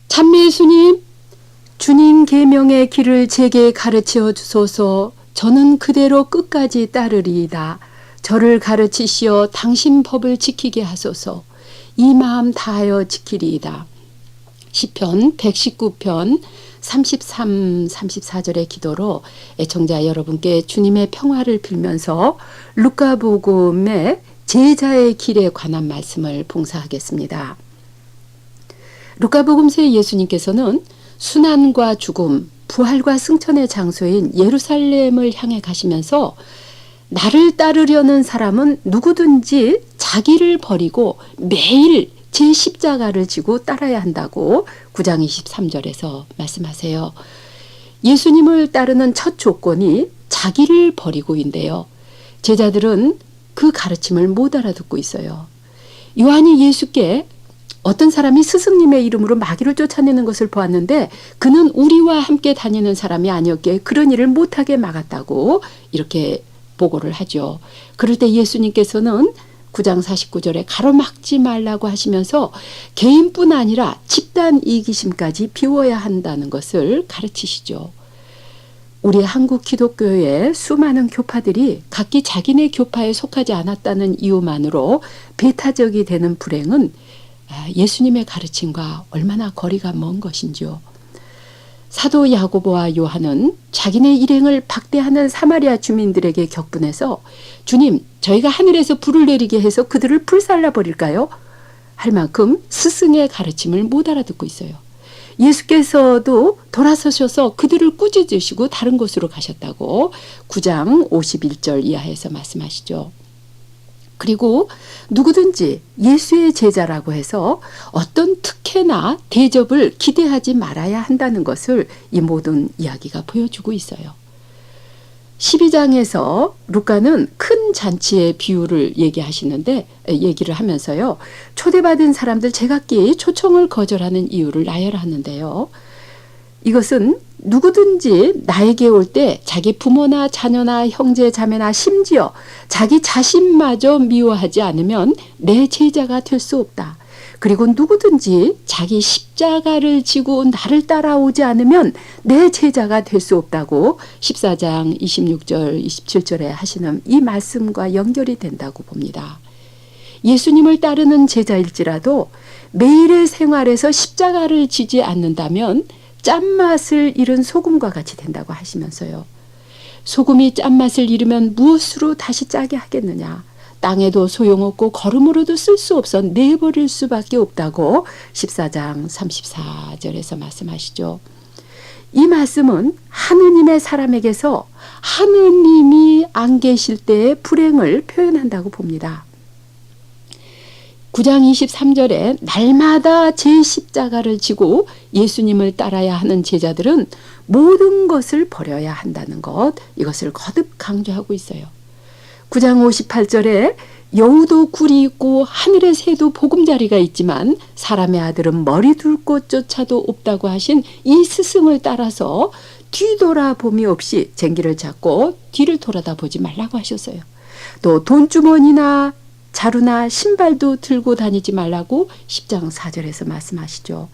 참미 예수님, 주님 계명의 길을 제게 가르치어 주소서. 저는 그대로 끝까지 따르리이다. 저를 가르치시어 당신 법을 지키게 하소서. 이 마음 다하여 지키리이다. 시편 119편 33, 34절의 기도로 애청자 여러분께 주님의 평화를 빌면서 루카복음의 제자의 길에 관한 말씀을 봉사하겠습니다. 루카복음서의 예수님께서는 순환과 죽음, 부활과 승천의 장소인 예루살렘을 향해 가시면서 나를 따르려는 사람은 누구든지 자기를 버리고 매일 제 십자가를 지고 따라야 한다고 9장 23절에서 말씀하세요. 예수님을 따르는 첫 조건이 자기를 버리고인데요. 제자들은 그 가르침을 못 알아듣고 있어요. 요한이 예수께 어떤 사람이 스승님의 이름으로 마귀를 쫓아내는 것을 보았는데 그는 우리와 함께 다니는 사람이 아니었기에 그런 일을 못하게 막았다고 이렇게 보고를 하죠. 그럴 때 예수님께서는 9장 49절에 가로막지 말라고 하시면서 개인뿐 아니라 집단 이기심까지 비워야 한다는 것을 가르치시죠. 우리 한국 기독교의 수많은 교파들이 각기 자기네 교파에 속하지 않았다는 이유만으로 배타적이 되는 불행은 예수님의 가르침과 얼마나 거리가 먼 것인지요. 사도 야고보와 요한은 자기네 일행을 박대하는 사마리아 주민들에게 격분해서 주님, 저희가 하늘에서 불을 내리게 해서 그들을 불살라 버릴까요? 할 만큼 스승의 가르침을 못 알아듣고 있어요. 예수께서도 돌아서셔서 그들을 꾸짖으시고 다른 곳으로 가셨다고 9장 51절 이하에서 말씀하시죠. 그리고 누구든지 예수의 제자라고 해서 어떤 특혜나 대접을 기대하지 말아야 한다는 것을 이 모든 이야기가 보여주고 있어요. 12장에서 루카는 큰 잔치의 비유를 얘기를 하면서요. 초대받은 사람들 제각기 초청을 거절하는 이유를 나열하는데요. 이것은 누구든지 나에게 올 때 자기 부모나 자녀나 형제 자매나 심지어 자기 자신마저 미워하지 않으면 내 제자가 될 수 없다. 그리고 누구든지 자기 십자가를 지고 나를 따라오지 않으면 내 제자가 될 수 없다고 14장 26절 27절에 하시는 이 말씀과 연결이 된다고 봅니다. 예수님을 따르는 제자일지라도 매일의 생활에서 십자가를 지지 않는다면 짠맛을 잃은 소금과 같이 된다고 하시면서요. 소금이 짠맛을 잃으면 무엇으로 다시 짜게 하겠느냐. 땅에도 소용없고 걸음으로도 쓸 수 없어 내버릴 수밖에 없다고 14장 34절에서 말씀하시죠. 이 말씀은 하느님의 사람에게서 하느님이 안 계실 때의 불행을 표현한다고 봅니다. 9장 23절에 날마다 제 십자가를 지고 예수님을 따라야 하는 제자들은 모든 것을 버려야 한다는 것, 이것을 거듭 강조하고 있어요. 9장 58절에 여우도 굴이 있고 하늘의 새도 보금자리가 있지만 사람의 아들은 머리 둘 곳조차도 없다고 하신 이 스승을 따라서 뒤돌아봄이 없이 쟁기를 잡고 뒤를 돌아다 보지 말라고 하셨어요. 또 돈주머니나 자루나 신발도 들고 다니지 말라고 10장 4절에서 말씀하시죠.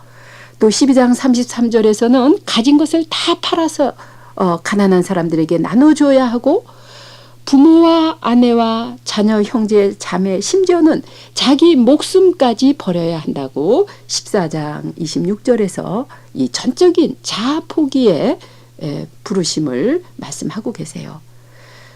또 12장 33절에서는 가진 것을 다 팔아서 가난한 사람들에게 나눠줘야 하고 부모와 아내와 자녀, 형제, 자매, 심지어는 자기 목숨까지 버려야 한다고 14장 26절에서 이 전적인 자아 포기의 부르심을 말씀하고 계세요.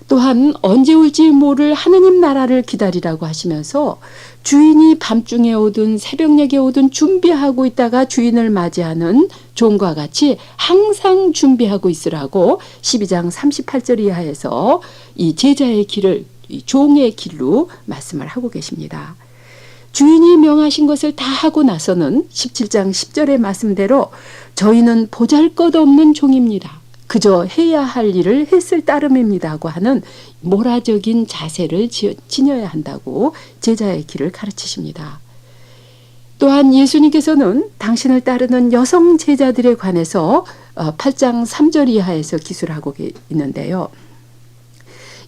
또한 언제 올지 모를 하느님 나라를 기다리라고 하시면서 주인이 밤중에 오든 새벽녘에 오든 준비하고 있다가 주인을 맞이하는 종과 같이 항상 준비하고 있으라고 12장 38절 이하에서 이 제자의 길을 종의 길로 말씀을 하고 계십니다. 주인이 명하신 것을 다 하고 나서는 17장 10절의 말씀대로 저희는 보잘것없는 종입니다. 그저 해야 할 일을 했을 따름입니다고 하는 모라적인 자세를 지녀야 한다고 제자의 길을 가르치십니다. 또한 예수님께서는 당신을 따르는 여성 제자들에 관해서 8장 3절 이하에서 기술하고 있는데요.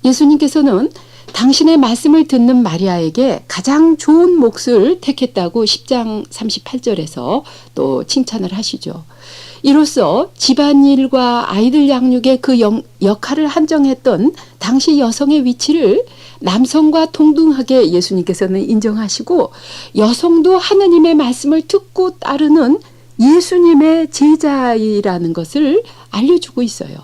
예수님께서는 당신의 말씀을 듣는 마리아에게 가장 좋은 몫을 택했다고 10장 38절에서 또 칭찬을 하시죠. 이로써 집안일과 아이들 양육의 그 역할을 한정했던 당시 여성의 위치를 남성과 동등하게 예수님께서는 인정하시고 여성도 하느님의 말씀을 듣고 따르는 예수님의 제자이라는 것을 알려주고 있어요.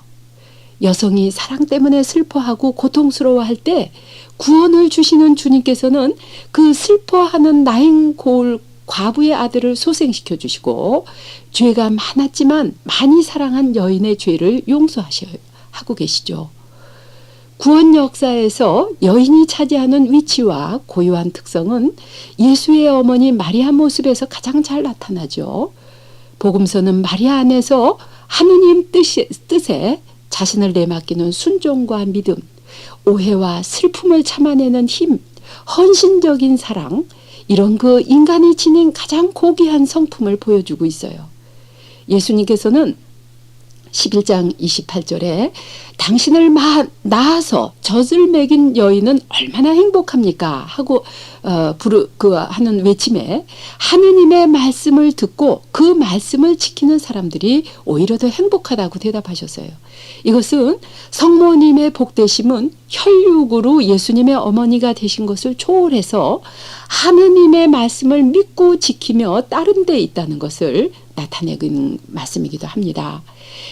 여성이 사랑 때문에 슬퍼하고 고통스러워할 때 구원을 주시는 주님께서는 그 슬퍼하는 나인 고을 과부의 아들을 소생시켜 주시고 죄가 많았지만 많이 사랑한 여인의 죄를 용서하고 계시죠. 구원 역사에서 여인이 차지하는 위치와 고유한 특성은 예수의 어머니 마리아 모습에서 가장 잘 나타나죠. 복음서는 마리아 안에서 하느님 뜻에 자신을 내맡기는 순종과 믿음, 오해와 슬픔을 참아내는 힘, 헌신적인 사랑, 이런 그 인간이 지닌 가장 고귀한 성품을 보여주고 있어요. 예수님께서는 11장 28절에 당신을 낳아서 젖을 먹인 여인은 얼마나 행복합니까? 하고 하는 외침에 하느님의 말씀을 듣고 그 말씀을 지키는 사람들이 오히려 더 행복하다고 대답하셨어요. 이것은 성모님의 복되심은 혈육으로 예수님의 어머니가 되신 것을 초월해서 하느님의 말씀을 믿고 지키며 따른 데 있다는 것을 나타내는 말씀이기도 합니다.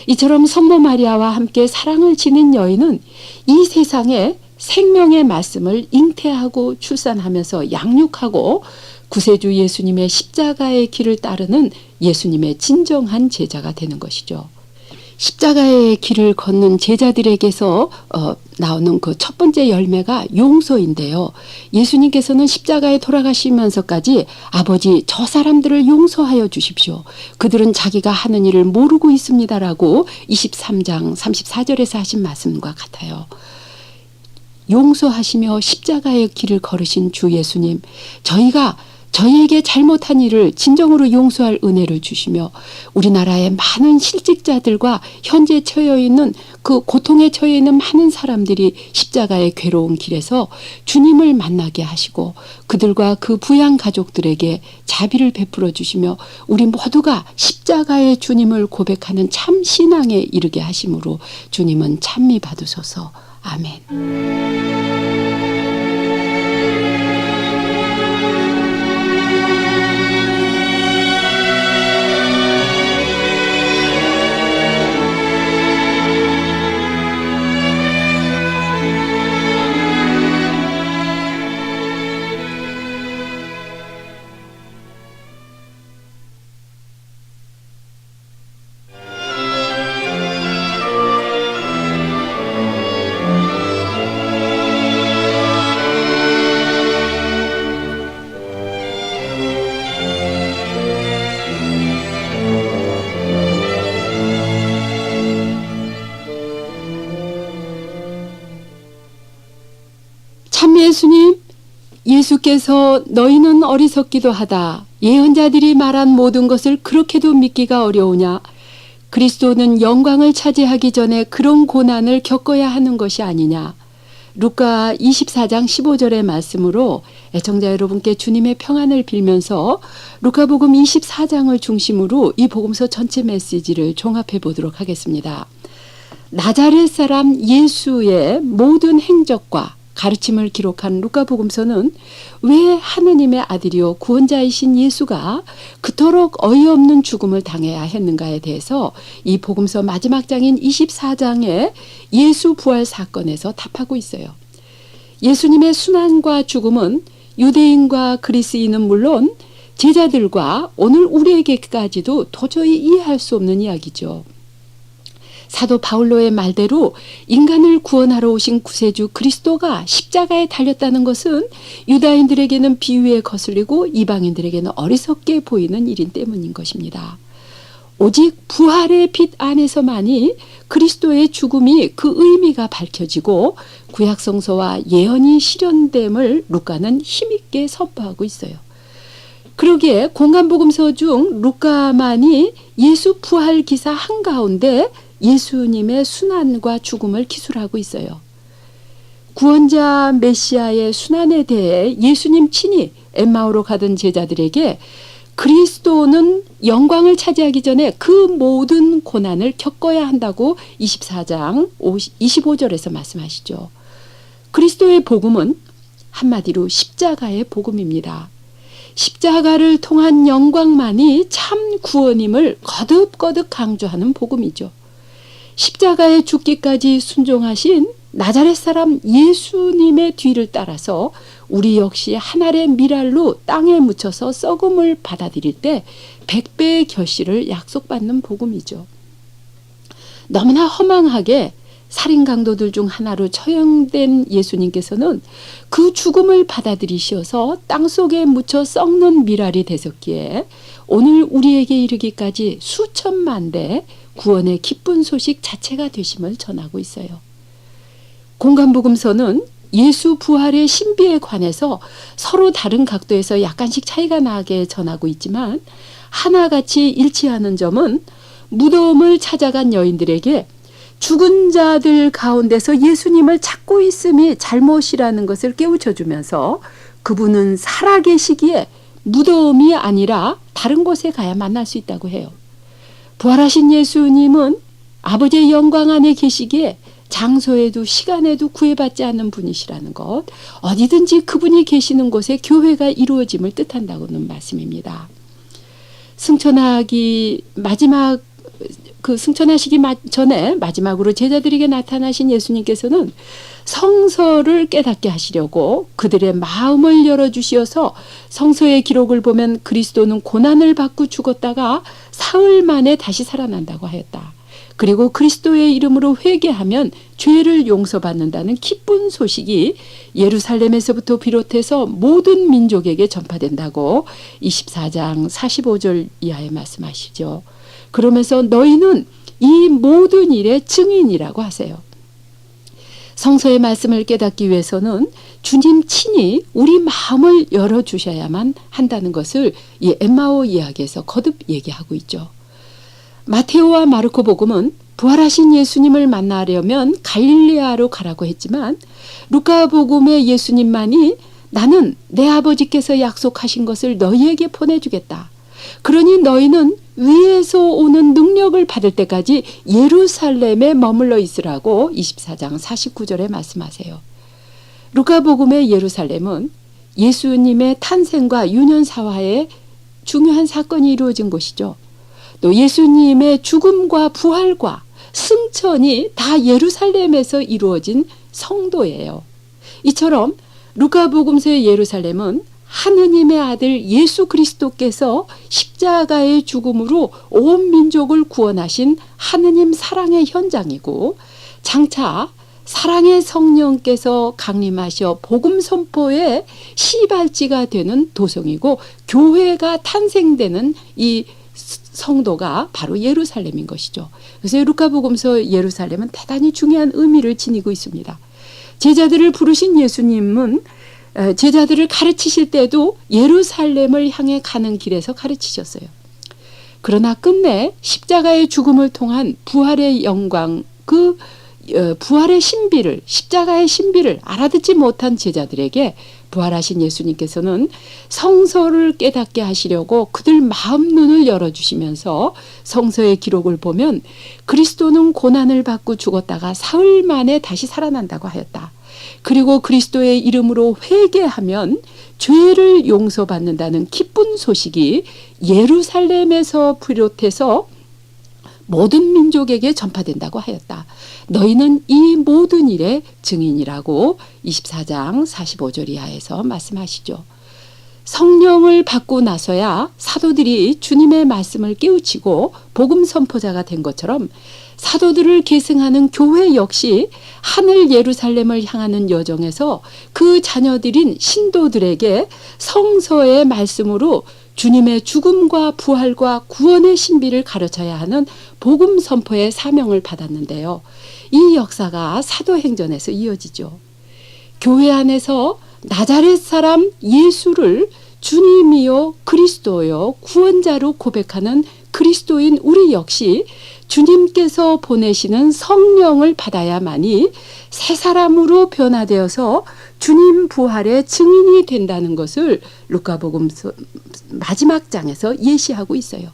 이처럼 성모 마리아와 함께 사랑을 지닌 여인은 이 세상에 생명의 말씀을 잉태하고 출산하면서 양육하고 구세주 예수님의 십자가의 길을 따르는 예수님의 진정한 제자가 되는 것이죠. 십자가의 길을 걷는 제자들에게서 나오는 그 첫 번째 열매가 용서인데요. 예수님께서는 십자가에 돌아가시면서까지 아버지 저 사람들을 용서하여 주십시오. 그들은 자기가 하는 일을 모르고 있습니다라고 23장 34절에서 하신 말씀과 같아요. 용서하시며 십자가의 길을 걸으신 주 예수님, 저희에게 잘못한 일을 진정으로 용서할 은혜를 주시며 우리나라의 많은 실직자들과 현재 처해있는 그 고통에 처해있는 많은 사람들이 십자가의 괴로운 길에서 주님을 만나게 하시고 그들과 그 부양 가족들에게 자비를 베풀어 주시며 우리 모두가 십자가의 주님을 고백하는 참 신앙에 이르게 하심으로 주님은 찬미 받으소서. 아멘. 참 예수님, 예수께서 너희는 어리석기도 하다. 예언자들이 말한 모든 것을 그렇게도 믿기가 어려우냐. 그리스도는 영광을 차지하기 전에 그런 고난을 겪어야 하는 것이 아니냐. 루카 24장 15절의 말씀으로 애청자 여러분께 주님의 평안을 빌면서 루카복음 24장을 중심으로 이 복음서 전체 메시지를 종합해 보도록 하겠습니다. 나자렛 사람 예수의 모든 행적과 가르침을 기록한 루카복음서는 왜 하느님의 아들이요 구원자이신 예수가 그토록 어이없는 죽음을 당해야 했는가에 대해서 이 복음서 마지막 장인 24장의 예수 부활 사건에서 답하고 있어요. 예수님의 순환과 죽음은 유대인과 그리스인은 물론 제자들과 오늘 우리에게까지도 도저히 이해할 수 없는 이야기죠. 사도 바울로의 말대로 인간을 구원하러 오신 구세주 그리스도가 십자가에 달렸다는 것은 유다인들에게는 비유에 거슬리고 이방인들에게는 어리석게 보이는 일인 때문인 것입니다. 오직 부활의 빛 안에서만이 그리스도의 죽음이 그 의미가 밝혀지고 구약성서와 예언이 실현됨을 루카는 힘있게 선포하고 있어요. 그러기에 공간복음서 중 루카만이 예수 부활 기사 한가운데 예수님의 순환과 죽음을 기술하고 있어요. 구원자 메시아의 순환에 대해 예수님 친히 엠마오로 가던 제자들에게 그리스도는 영광을 차지하기 전에 그 모든 고난을 겪어야 한다고 24장 25절에서 말씀하시죠. 그리스도의 복음은 한마디로 십자가의 복음입니다. 십자가를 통한 영광만이 참 구원임을 거듭거듭 강조하는 복음이죠. 십자가에 죽기까지 순종하신 나자렛 사람 예수님의 뒤를 따라서 우리 역시 한 알의 밀알로 땅에 묻혀서 썩음을 받아들일 때 100배의 결실을 약속받는 복음이죠. 너무나 허망하게 살인 강도들 중 하나로 처형된 예수님께서는 그 죽음을 받아들이셔서 땅속에 묻혀 썩는 밀알이 되셨기에 오늘 우리에게 이르기까지 수천만 대 구원의 기쁜 소식 자체가 되심을 전하고 있어요. 공간복음서는 예수 부활의 신비에 관해서 서로 다른 각도에서 약간씩 차이가 나게 전하고 있지만 하나같이 일치하는 점은 무덤을 찾아간 여인들에게 죽은 자들 가운데서 예수님을 찾고 있음이 잘못이라는 것을 깨우쳐주면서 그분은 살아계시기에 무덤이 아니라 다른 곳에 가야 만날 수 있다고 해요. 부활하신 예수님은 아버지의 영광 안에 계시기에 장소에도 시간에도 구애받지 않는 분이시라는 것, 어디든지 그분이 계시는 곳에 교회가 이루어짐을 뜻한다고는 말씀입니다. 승천하기 승천하시기 전에 마지막으로 제자들에게 나타나신 예수님께서는 성서를 깨닫게 하시려고 그들의 마음을 열어주시어서 성서의 기록을 보면 그리스도는 고난을 받고 죽었다가 사흘 만에 다시 살아난다고 하였다. 그리고 그리스도의 이름으로 회개하면 죄를 용서받는다는 기쁜 소식이 예루살렘에서부터 비롯해서 모든 민족에게 전파된다고 24장 45절 이하에 말씀하시죠. 그러면서 너희는 이 모든 일의 증인이라고 하세요. 성서의 말씀을 깨닫기 위해서는 주님 친히 우리 마음을 열어주셔야만 한다는 것을 이 엠마오 이야기에서 거듭 얘기하고 있죠. 마테오와 마르코 복음은 부활하신 예수님을 만나려면 갈릴리아로 가라고 했지만 루카 복음의 예수님만이 나는 내 아버지께서 약속하신 것을 너희에게 보내주겠다. 그러니 너희는 위에서 오는 능력을 받을 때까지 예루살렘에 머물러 있으라고 24장 49절에 말씀하세요. 루카복음의 예루살렘은 예수님의 탄생과 유년사화에 중요한 사건이 이루어진 곳이죠. 또 예수님의 죽음과 부활과 승천이 다 예루살렘에서 이루어진 성도예요. 이처럼 루카복음서의 예루살렘은 하느님의 아들 예수 그리스도께서 십자가의 죽음으로 온 민족을 구원하신 하느님 사랑의 현장이고 장차 사랑의 성령께서 강림하셔 복음 선포의 시발지가 되는 도성이고 교회가 탄생되는 이 성도가 바로 예루살렘인 것이죠. 그래서 루카복음서 예루살렘은 대단히 중요한 의미를 지니고 있습니다. 제자들을 부르신 예수님은 제자들을 가르치실 때도 예루살렘을 향해 가는 길에서 가르치셨어요. 그러나 끝내 십자가의 죽음을 통한 부활의 영광, 부활의 신비를, 십자가의 신비를 알아듣지 못한 제자들에게 부활하신 예수님께서는 성서를 깨닫게 하시려고 그들 마음 눈을 열어주시면서 성서의 기록을 보면 그리스도는 고난을 받고 죽었다가 사흘 만에 다시 살아난다고 하였다. 그리고 그리스도의 이름으로 회개하면 죄를 용서받는다는 기쁜 소식이 예루살렘에서 비롯해서 모든 민족에게 전파된다고 하였다. 너희는 이 모든 일의 증인이라고 24장 45절 이하에서 말씀하시죠. 성령을 받고 나서야 사도들이 주님의 말씀을 깨우치고 복음 선포자가 된 것처럼 사도들을 계승하는 교회 역시 하늘 예루살렘을 향하는 여정에서 그 자녀들인 신도들에게 성서의 말씀으로 주님의 죽음과 부활과 구원의 신비를 가르쳐야 하는 복음 선포의 사명을 받았는데요. 이 역사가 사도행전에서 이어지죠. 교회 안에서 나자렛 사람 예수를 주님이요 그리스도요 구원자로 고백하는 그리스도인 우리 역시 주님께서 보내시는 성령을 받아야만이 새 사람으로 변화되어서 주님 부활의 증인이 된다는 것을 루카복음서 마지막 장에서 예시하고 있어요.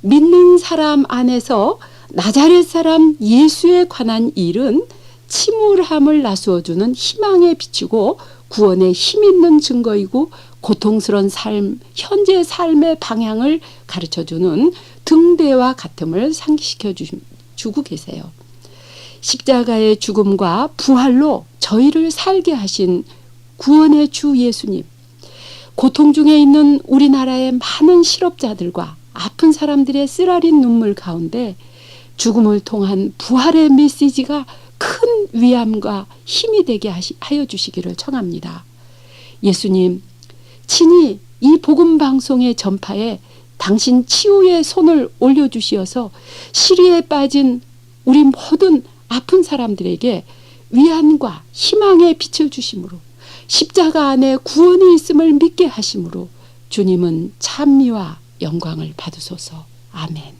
믿는 사람 안에서 나자렛 사람 예수에 관한 일은 침울함을 나누어주는 희망의 빛이고 구원의 힘 있는 증거이고 고통스러운 삶, 현재 삶의 방향을 가르쳐주는 등대와 같음을 상기시켜 주고 계세요. 십자가의 죽음과 부활로 저희를 살게 하신 구원의 주 예수님, 고통 중에 있는 우리나라의 많은 실업자들과 아픈 사람들의 쓰라린 눈물 가운데 죽음을 통한 부활의 메시지가 큰 위안과 힘이 되게 하여 주시기를 청합니다. 예수님, 친히 이 복음 방송의 전파에 당신 치유의 손을 올려주시어서 시리에 빠진 우리 모든 아픈 사람들에게 위안과 희망의 빛을 주심으로 십자가 안에 구원이 있음을 믿게 하심으로 주님은 찬미와 영광을 받으소서. 아멘.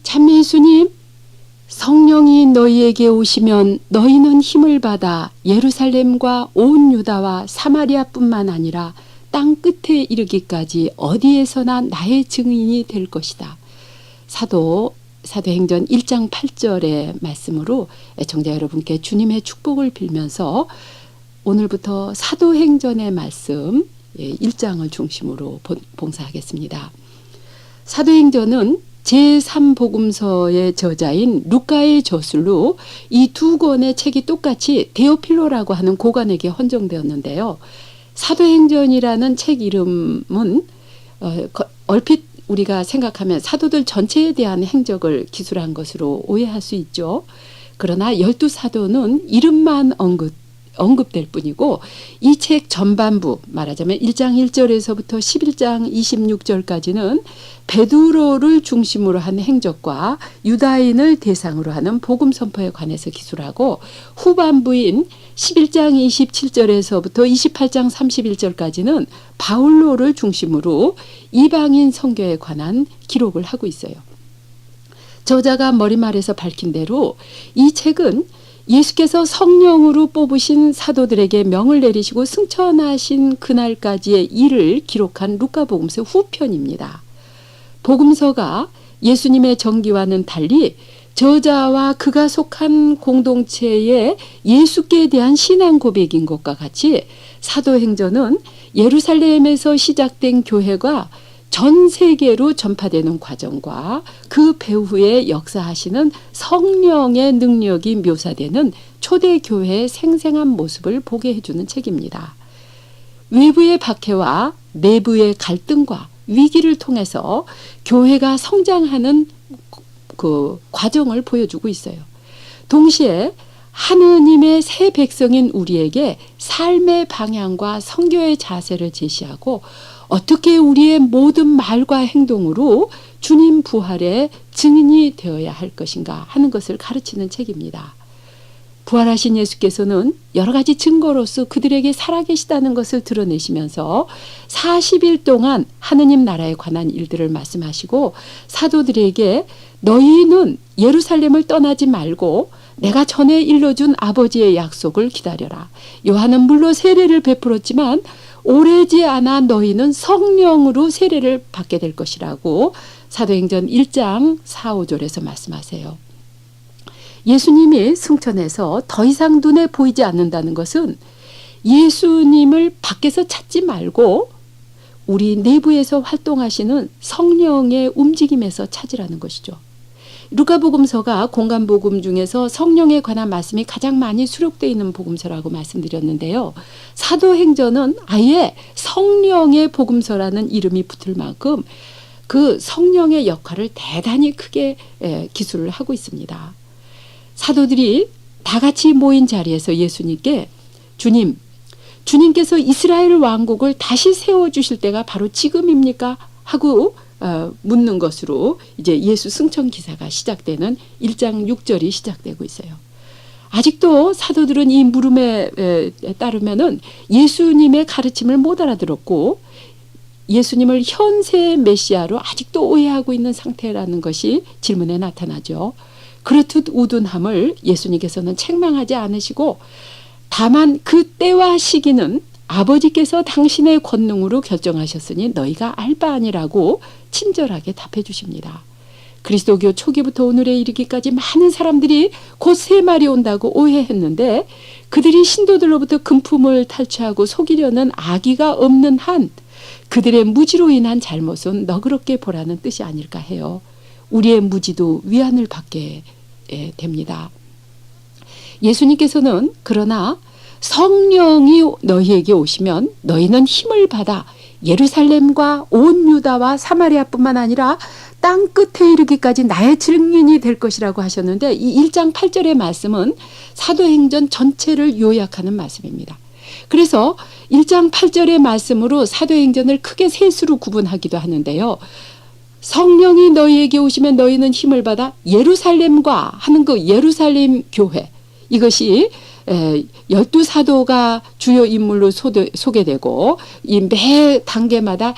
참미 예수님, 성령이 너희에게 오시면 너희는 힘을 받아 예루살렘과 온 유다와 사마리아뿐만 아니라 땅 끝에 이르기까지 어디에서나 나의 증인이 될 것이다. 사도행전 1장 8절의 말씀으로 애청자 여러분께 주님의 축복을 빌면서 오늘부터 사도행전의 말씀 1장을 중심으로 봉사하겠습니다. 사도행전은 제3복음서의 저자인 루카의 저술로 이 두 권의 책이 똑같이 데오필로라고 하는 고관에게 헌정되었는데요. 사도행전이라는 책 이름은 얼핏 우리가 생각하면 사도들 전체에 대한 행적을 기술한 것으로 오해할 수 있죠. 그러나 12사도는 이름만 언급될 뿐이고 이 책 전반부 말하자면 1장 1절에서부터 11장 26절까지는 베드로를 중심으로 한 행적과 유다인을 대상으로 하는 복음 선포에 관해서 기술하고 후반부인 11장 27절에서부터 28장 31절까지는 바울로를 중심으로 이방인 선교에 관한 기록을 하고 있어요. 저자가 머리말에서 밝힌 대로 이 책은 예수께서 성령으로 뽑으신 사도들에게 명을 내리시고 승천하신 그날까지의 일을 기록한 루카복음서 후편입니다. 복음서가 예수님의 전기와는 달리 저자와 그가 속한 공동체의 예수께 대한 신앙 고백인 것과 같이 사도행전은 예루살렘에서 시작된 교회가 전 세계로 전파되는 과정과 그 배후에 역사하시는 성령의 능력이 묘사되는 초대교회의 생생한 모습을 보게 해주는 책입니다. 외부의 박해와 내부의 갈등과 위기를 통해서 교회가 성장하는 그 과정을 보여주고 있어요. 동시에 하느님의 새 백성인 우리에게 삶의 방향과 선교의 자세를 제시하고 어떻게 우리의 모든 말과 행동으로 주님 부활의 증인이 되어야 할 것인가 하는 것을 가르치는 책입니다. 부활하신 예수께서는 여러 가지 증거로서 그들에게 살아계시다는 것을 드러내시면서 40일 동안 하느님 나라에 관한 일들을 말씀하시고 사도들에게 너희는 예루살렘을 떠나지 말고 내가 전에 일러준 아버지의 약속을 기다려라. 요한은 물론 세례를 베풀었지만 오래지 않아 너희는 성령으로 세례를 받게 될 것이라고 사도행전 1장 4, 5절에서 말씀하세요. 예수님이 승천해서 더 이상 눈에 보이지 않는다는 것은 예수님을 밖에서 찾지 말고 우리 내부에서 활동하시는 성령의 움직임에서 찾으라는 것이죠. 루카복음서가 공간복음 중에서 성령에 관한 말씀이 가장 많이 수록되어 있는 복음서라고 말씀드렸는데요. 사도행전은 아예 성령의 복음서라는 이름이 붙을 만큼 그 성령의 역할을 대단히 크게 기술을 하고 있습니다. 사도들이 다 같이 모인 자리에서 예수님께 주님께서 이스라엘 왕국을 다시 세워주실 때가 바로 지금입니까? 하고 묻는 것으로 이제 예수 승천 기사가 시작되는 1장 6절이 시작되고 있어요. 아직도 사도들은 이 물음에 따르면은 예수님의 가르침을 못 알아들었고 예수님을 현세 메시아로 아직도 오해하고 있는 상태라는 것이 질문에 나타나죠. 그렇듯 우둔함을 예수님께서는 책망하지 않으시고 다만 그 때와 시기는 아버지께서 당신의 권능으로 결정하셨으니 너희가 알 바 아니라고 친절하게 답해 주십니다. 그리스도교 초기부터 오늘에 이르기까지 많은 사람들이 곧 새 말이 온다고 오해했는데 그들이 신도들로부터 금품을 탈취하고 속이려는 악의가 없는 한 그들의 무지로 인한 잘못은 너그럽게 보라는 뜻이 아닐까 해요. 우리의 무지도 위안을 받게 됩니다. 예수님께서는 그러나 성령이 너희에게 오시면 너희는 힘을 받아 예루살렘과 온 유다와 사마리아뿐만 아니라 땅 끝에 이르기까지 나의 증인이 될 것이라고 하셨는데 이 1장 8절의 말씀은 사도행전 전체를 요약하는 말씀입니다. 그래서 1장 8절의 말씀으로 사도행전을 크게 세 수로 구분하기도 하는데요. 성령이 너희에게 오시면 너희는 힘을 받아 예루살렘과 하는 그 예루살렘 교회, 이것이 12사도가 주요 인물로 소개되고 이 매 단계마다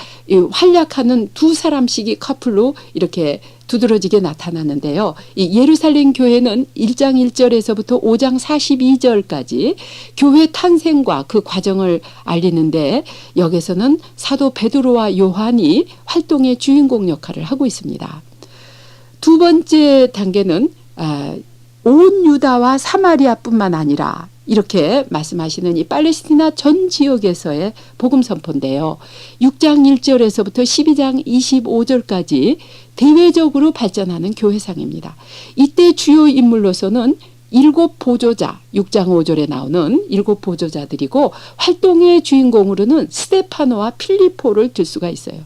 활약하는 두 사람씩이 커플로 이렇게 두드러지게 나타나는데요. 이 예루살렘 교회는 1장 1절에서부터 5장 42절까지 교회 탄생과 그 과정을 알리는데 여기서는 사도 베드로와 요한이 활동의 주인공 역할을 하고 있습니다. 두 번째 단계는 온 유다와 사마리아뿐만 아니라 이렇게 말씀하시는 이 팔레스티나 전 지역에서의 복음 선포인데요. 6장 1절에서부터 12장 25절까지 대외적으로 발전하는 교회상입니다. 이때 주요 인물로서는 7 보조자, 6장 5절에 나오는 7 보조자들이고 활동의 주인공으로는 스데파노와 필리포를 들 수가 있어요.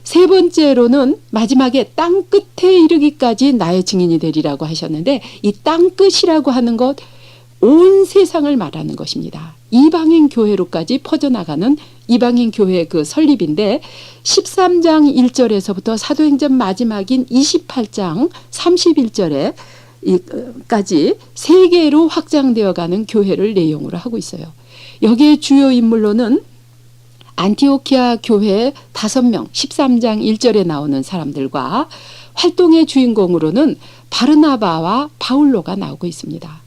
세 번째로는 마지막에 땅 끝에 이르기까지 나의 증인이 되리라고 하셨는데 이 땅 끝이라고 하는 것 온 세상을 말하는 것입니다. 이방인 교회로까지 퍼져나가는 이방인 교회의 그 설립인데 13장 1절에서부터 사도행전 마지막인 28장 31절에 까지 세계로 확장되어가는 교회를 내용으로 하고 있어요. 여기에 주요 인물로는 안티오키아 교회 5명 13장 1절에 나오는 사람들과 활동의 주인공으로는 바르나바와 바울로가 나오고 있습니다.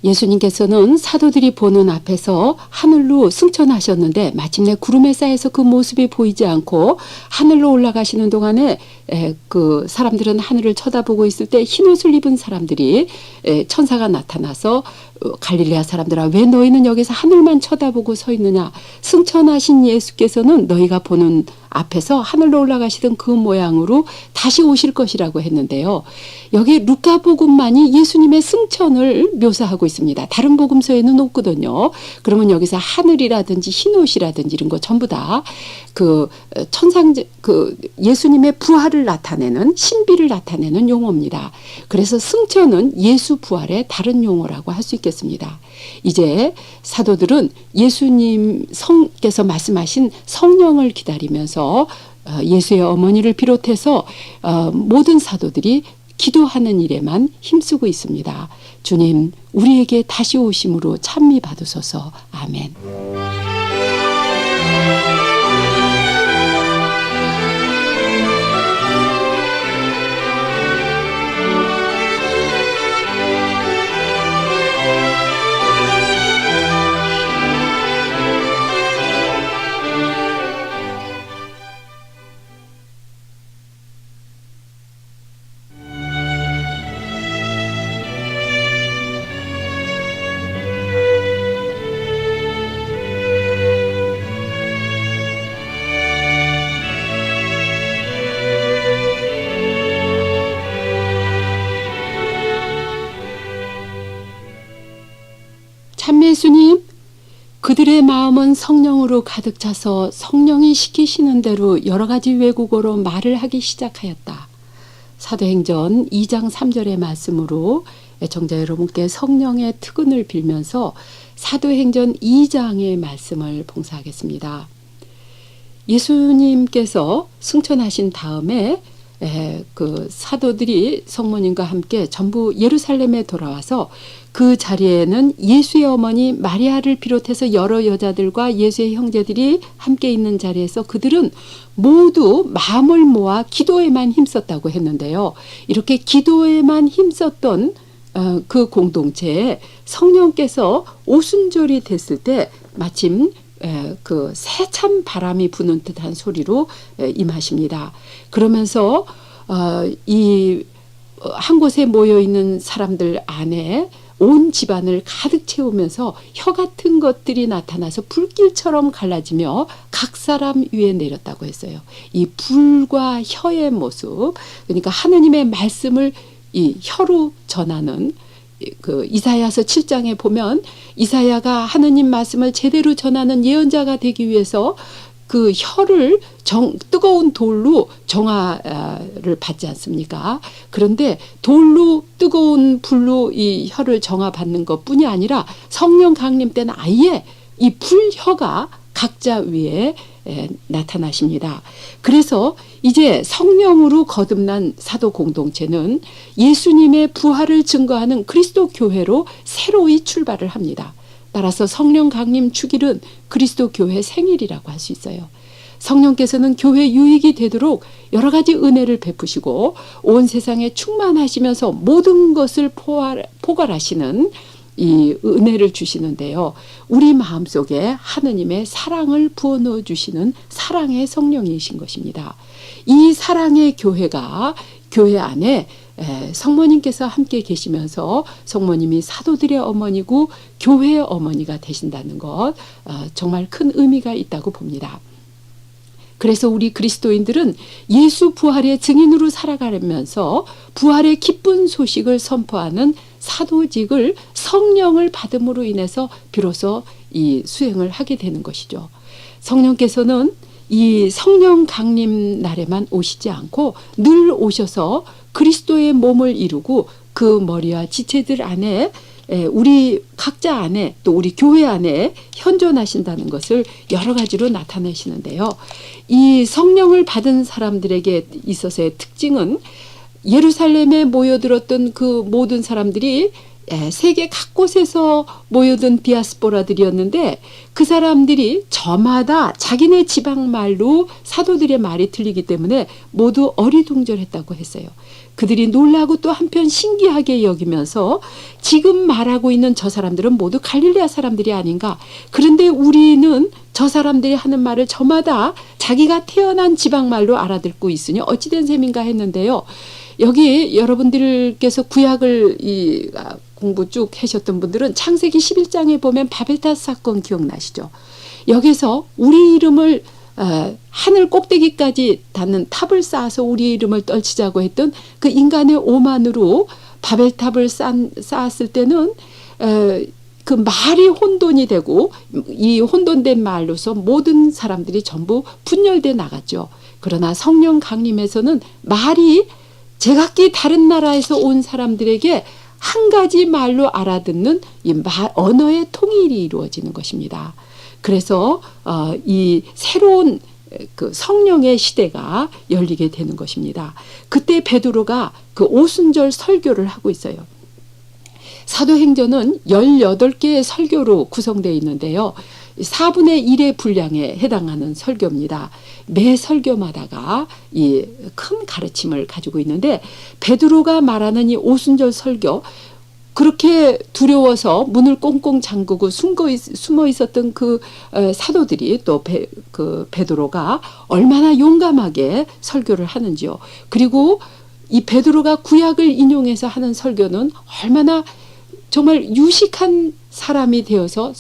예수님께서는 사도들이 보는 앞에서 하늘로 승천하셨는데 마침내 구름에 쌓여서 그 모습이 보이지 않고 하늘로 올라가시는 동안에 그 사람들은 하늘을 쳐다보고 있을 때 흰옷을 입은 사람들이 천사가 나타나서 갈릴레아 사람들아 왜 너희는 여기서 하늘만 쳐다보고 서 있느냐 승천하신 예수께서는 너희가 보는 앞에서 하늘로 올라가시던 그 모양으로 다시 오실 것이라고 했는데요. 여기 루카복음만이 예수님의 승천을 묘사하고 있습니다. 다른 복음서에는 없거든요. 그러면 여기서 하늘이라든지 흰옷이라든지 이런 거 전부 다 그 예수님의 부활을 나타내는 신비를 나타내는 용어입니다. 그래서 승천은 예수 부활의 다른 용어라고 할 수 있겠습니다. 이제 사도들은 예수님 성께서 말씀하신 성령을 기다리면서 예수의 어머니를 비롯해서 모든 사도들이 기도하는 일에만 힘쓰고 있습니다. 주님, 우리에게 다시 오심으로 찬미 받으소서. 아멘. 참매 예수님, 그들의 마음은 성령으로 가득 차서 성령이 시키시는 대로 여러 가지 외국어로 말을 하기 시작하였다. 사도행전 2장 3절의 말씀으로 애청자 여러분께 성령의 특은을 빌면서 사도행전 2장의 말씀을 봉사하겠습니다. 예수님께서 승천하신 다음에 그 사도들이 성모님과 함께 전부 예루살렘에 돌아와서 그 자리에는 예수의 어머니 마리아를 비롯해서 여러 여자들과 예수의 형제들이 함께 있는 자리에서 그들은 모두 마음을 모아 기도에만 힘썼다고 했는데요. 이렇게 기도에만 힘썼던 그 공동체에 성령께서 오순절이 됐을 때 마침 그 세찬 바람이 부는 듯한 소리로 임하십니다. 그러면서 이 한 곳에 모여 있는 사람들 안에 온 집안을 가득 채우면서 혀 같은 것들이 나타나서 불길처럼 갈라지며 각 사람 위에 내렸다고 했어요. 이 불과 혀의 모습, 그러니까 하느님의 말씀을 이 혀로 전하는 그 이사야서 7장에 보면 이사야가 하느님 말씀을 제대로 전하는 예언자가 되기 위해서 그 혀를 뜨거운 돌로 정화를 받지 않습니까? 그런데 돌로 뜨거운 불로 이 혀를 정화받는 것뿐이 아니라 성령 강림 때는 아예 이 불혀가 각자 위에 나타나십니다. 그래서 이제 성령으로 거듭난 사도 공동체는 예수님의 부활을 증거하는 그리스도 교회로 새로이 출발을 합니다. 따라서 성령 강림 주길은 그리스도 교회 생일이라고 할 수 있어요. 성령께서는 교회 유익이 되도록 여러 가지 은혜를 베푸시고 온 세상에 충만하시면서 모든 것을 포괄하시는 이 은혜를 주시는데요. 우리 마음속에 하느님의 사랑을 부어넣어 주시는 사랑의 성령이신 것입니다. 이 사랑의 교회가 교회 안에 성모님께서 함께 계시면서 성모님이 사도들의 어머니고 교회의 어머니가 되신다는 것 정말 큰 의미가 있다고 봅니다. 그래서 우리 그리스도인들은 예수 부활의 증인으로 살아가면서 부활의 기쁜 소식을 선포하는 사도직을 성령을 받음으로 인해서 비로소 이 수행을 하게 되는 것이죠. 성령께서는 이 성령 강림 날에만 오시지 않고 늘 오셔서 그리스도의 몸을 이루고 그 머리와 지체들 안에 우리 각자 안에 또 우리 교회 안에 현존하신다는 것을 여러 가지로 나타내시는데요. 이 성령을 받은 사람들에게 있어서의 특징은 예루살렘에 모여들었던 그 모든 사람들이 세계 각곳에서 모여든 디아스포라들이었는데 그 사람들이 저마다 자기네 지방말로 사도들의 말이 틀리기 때문에 모두 어리둥절했다고 했어요. 그들이 놀라고 또 한편 신기하게 여기면서 지금 말하고 있는 저 사람들은 모두 갈릴레아 사람들이 아닌가. 그런데 우리는 저 사람들이 하는 말을 저마다 자기가 태어난 지방말로 알아듣고 있으니 어찌된 셈인가 했는데요. 여기 여러분들께서 구약을 공부 쭉 하셨던 분들은 창세기 11장에 보면 바벨탑 사건 기억나시죠? 여기서 우리 이름을 하늘 꼭대기까지 닿는 탑을 쌓아서 우리 이름을 떨치자고 했던 그 인간의 오만으로 바벨탑을 쌓았을 때는 그 말이 혼돈이 되고 이 혼돈된 말로서 모든 사람들이 전부 분열돼 나갔죠. 그러나 성령 강림에서는 말이 제각기 다른 나라에서 온 사람들에게 한 가지 말로 알아듣는 이 언어의 통일이 이루어지는 것입니다. 그래서 이 새로운 그 성령의 시대가 열리게 되는 것입니다. 그때 베드로가 그 오순절 설교를 하고 있어요. 사도행전은 18개의 설교로 구성되어 있는데요. 4분의 1의 분량에 해당하는 설교입니다. 매 설교마다가 이 큰 가르침을 가지고 있는데 베드로가 말하는 이 오순절 설교, 그렇게 두려워서 문을 꽁꽁 잠그고 숨어 있었던 그 사도들이 또 그 베드로가 얼마나 용감하게 설교를 하는지요. 그리고 이 베드로가 구약을 인용해서 하는 설교는 얼마나 정말 유식한 사람이 되어서